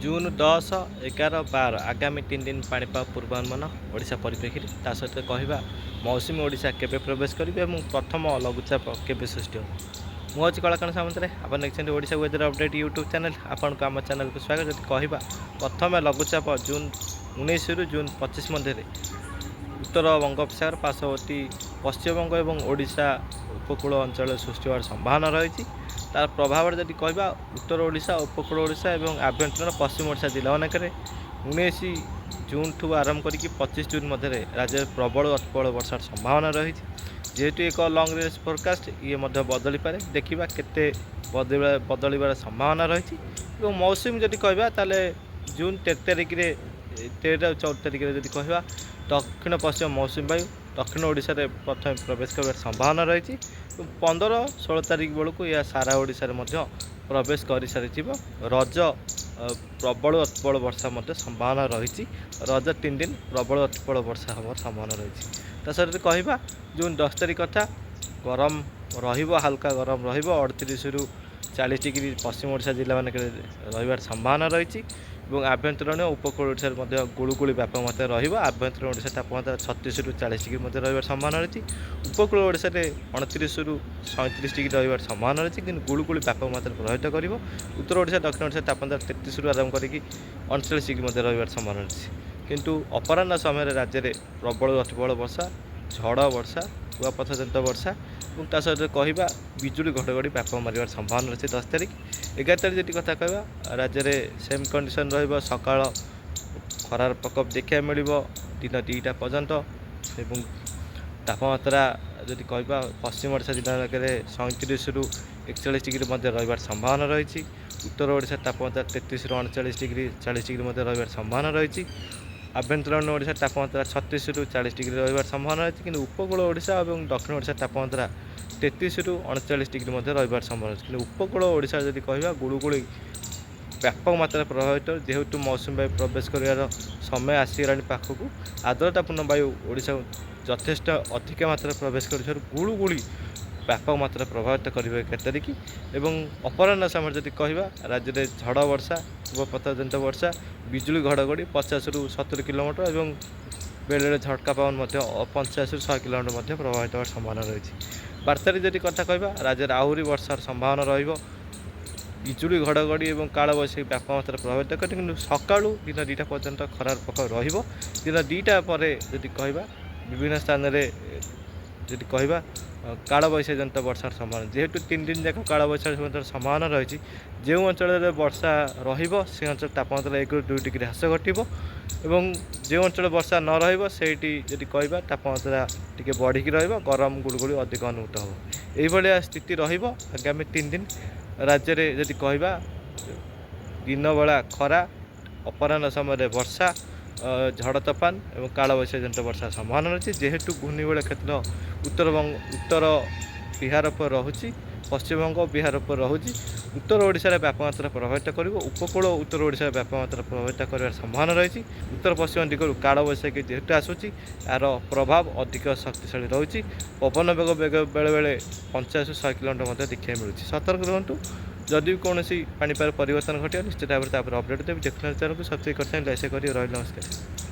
जून 10, 11, 12 आगामी 3 दिन पाणीपाग पूर्वानुमान ओडिशा परिप्रेक्षी ता सहित कहवा मौसुमी ओडिशा केबे प्रवेश करेंगे और प्रथम लघुचाप केबे सृष्टि हो। मुझे कलाकान सामंतरे आप देखते Odisha weather update YouTube channel आपन को आम चैनल को स्वागत। जब कहवा प्रथम लघुचाप जून 19 रु जून 25 मध्य उत्तर बंगोपसागर पार्श्ववर्ती पश्चिमबंग और ओडिशा उपकूल अंचल सृष्टि होवार संभावना रही। तार प्रभाव जदि कहवा उत्तर ओडिशा उपकूल ओडिशा और आभ्यंतरण पश्चिम ओडिशा जिला मानक 19 जून ठू आरंभ कर 25 जून मध्य राज्य में प्रबल अतिप्रबल वर्षार संभावना रही। जेहेतु एक लंग रेंज फोरकास्ट ये बदली पारे देखा केते बदलबार संभावना रही। मौसुमी जदि कहवा ताले जून 13 तारिख 13 14 तारिख जदि कहवा दक्षिण पश्चिम मौसुमी वायु दक्षिण ओडिशा रे प्रथम प्रवेश कर संभावना रही। 15-16 तारिख बेलू यह सारा ओडिशा रे प्रवेश कर सारी रज प्रबल अतिप्रबल वर्षा संभावना रही। रज 3 दिन प्रबल अतिप्रबल वर्षा हमार संभावना रही। सहित कहवा जून 10 तारिख कथा गरम हल्का गरम 38 रु 40 डिग्री पश्चिम ओडिशा जिला मानक रही संभावना रही। आभ्यंतरण उपकूल ओडिशा गुड़गुड़ी व्यापक मात्रा आभ्यंतरण ओडिशा तापमात्रा 36 रु 40 डिग्री रही संभावना रही। उपकूल ओडिशा 29 रु 37 डिग्री रही संभावना रही कि गुड़गुड़ी व्यापक मात्रा प्रभावित कर। उत्तर ओडिशा दक्षिण ओडिशा तापमात्रा 33 रु आरंभ कर 39 डिग्री रही संभावना रही। किंतु अपराह्न समय राज्य में प्रबल अतिप्रबल वर्षा झड़ वर्षा कुआपथ जनित वर्षा और सहित कहवा बिजुली घड़घड़ी व्यापक मार संभावना रही। 10 तारिख 11 तारिख जी कथा कहवा राज्य में सेम कंडीशन रका खरार प्रकोप देखा मिल दिन 2टा पर्यंत और तापमात्रा जदि कहवा पश्चिम ओडिशा जिला में 37 रु 41 डिग्री रही संभावना रही। उत्तर ओडिशा तापमात्रा 33 रु 39 डिग्री 40 डिग्री रही संभावना रही। आभ्यंतरण ओडिशा तापमात्रा 36 रु 40 डिग्री रही संभावना रही कि उपकूल ओडिशा और दक्षिण ओडिशा तापमात्रा 33 रु 39 डिग्री रही संभावना रही। उपकूल ओडिशा जदि कहवा गुड़गुड़ी व्यापक मात्रा प्रभावित जेहेतु मौसुमी वायु प्रवेश कर समय आसीगला पाखक आर्द्रतापूर्ण वायु ओडिशा यथेष्ट अधिक मात्रा प्रवेश कर गुड़गुड़ी व्यापक मात्रा प्रभावित करेंगे 11 तारिख। और अपराह्न समय जदि कहवा राज्य में झड़ वर्षा कुआपथ जनित वर्षा बिजुली घड़घड़ी 50 रु 70 किलोमीटर और बेले झटका पवन 50 रु 100 किलोमीटर प्रभावित होवार संभावना रही। 12 तारिख जदि कथा कहवा राज्य में आहरी वर्षार संभावना रही बिजुली घड़घड़ी और काल बैशाखी व्यापक मात्रा प्रभावित करे कि सका दिन 2टा पर्यंत खरार प्रकोप दिन 2टा पर जदि कहवा विभिन्न स्थान में जदि कहवा काल बैशाखी जनित वर्षार संभावना जेहेतु 3 दिन जाक काल बैशाखी संभावना रही। जो अंचल वर्षा से अंचल तापमात्रा 1 रु 2 डिग्री ह्रास घटव और जो अंचल वर्षा न रही जदि कहवा तापमात्रा टी बढ़िकी गरम गुड़गुड़ी अधिक अनुभूत हो। यह स्थिति आगामी 3 दिन राज्य में जदि कहवा दिन बेला खरा अपराह्न समय वर्षा झड़ तोफान और काल बैशाखी जनित वर्षा संभावना रही। जेहेतु घूर्णिबलय क्षेत्र उत्तर बिहार पर रही पश्चिमबंग बिहार पर रही उत्तर ओडिशा व्यापक मात्रा प्रभावित कर उपकूल उत्तर ओडिशा व्यापक मात्रा प्रभावित कर संभावना रही। उत्तर पश्चिम दिगरू काल बैशाखी जेहेतु आसूँ यार प्रभाव अधिक शक्तिशाली रही। पवन बेग बेले बेले 50-100 किलोमीटर देखा मिलूँ। सतर्क रुहतु जदि कौन पानीपाग परिवर्तन घटे निश्चित भाव में अपडेट देवी। देखने चैनल को सब्सक्राइब कर लाइक कर रही। नमस्कार।